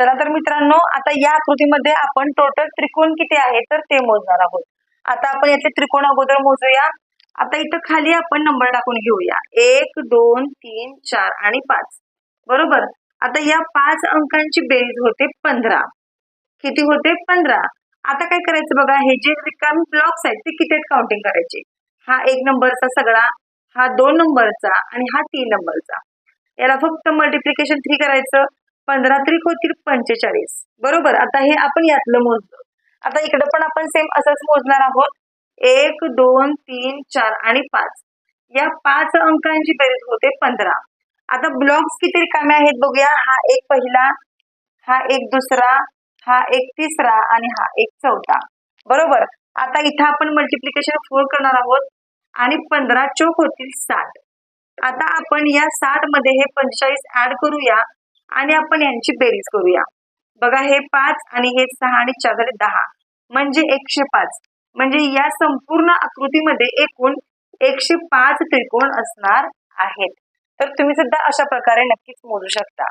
चला तर मित्रांनो, आता या आकृतीमध्ये आपण टोटल त्रिकोण किती आहेत तर ते मोजणार आहोत. आता आपण याचे त्रिकोण अगोदर मोजूया. आता इथं खाली आपण नंबर टाकून घेऊया 1 2 3 4 आणि 5. बरोबर. आता या 5 अंकांची बेरीज होते 15. किती होते 15. आता काय करायचं बघा, हे जे रिकामी ब्लॉक्स आहेत ते किती काउंटिंग करायचे. हा 1 नंबरचा सगळा, हा 2 नंबरचा आणि हा 3 नंबरचा. याला फक्त मल्टिप्लिकेशन 3 करायचं. 15 त्रिक होतील 45. बरोबर. आता हे आपण यातलं मोजलं. आता इकडे पण आपण सेम असंच मोजणार आहोत. 1 2 3 4 आणि 5. या 5 अंकांची बेरीज होते 15. आता ब्लॉक्स किती रिकामे आहेत बघूया. हा एक पहिला, हा एक दुसरा, हा एक तिसरा आणि हा एक चौथा. बरोबर. आता इथं आपण मल्टिप्लिकेशन 4 करणार आहोत आणि 15 चौक होतील 60. आता आपण या 60 मध्ये हे 45 ऍड करूया आणि आपण यांची बेरीज करूया. बघा, हे 5 आणि हे 6 आणि 4 झाले 10, म्हणजे 105. म्हणजे या संपूर्ण आकृतीमध्ये एकूण 105 त्रिकोण असणार आहेत. तर तुम्ही सुद्धा अशा प्रकारे नक्कीच मोजू शकता.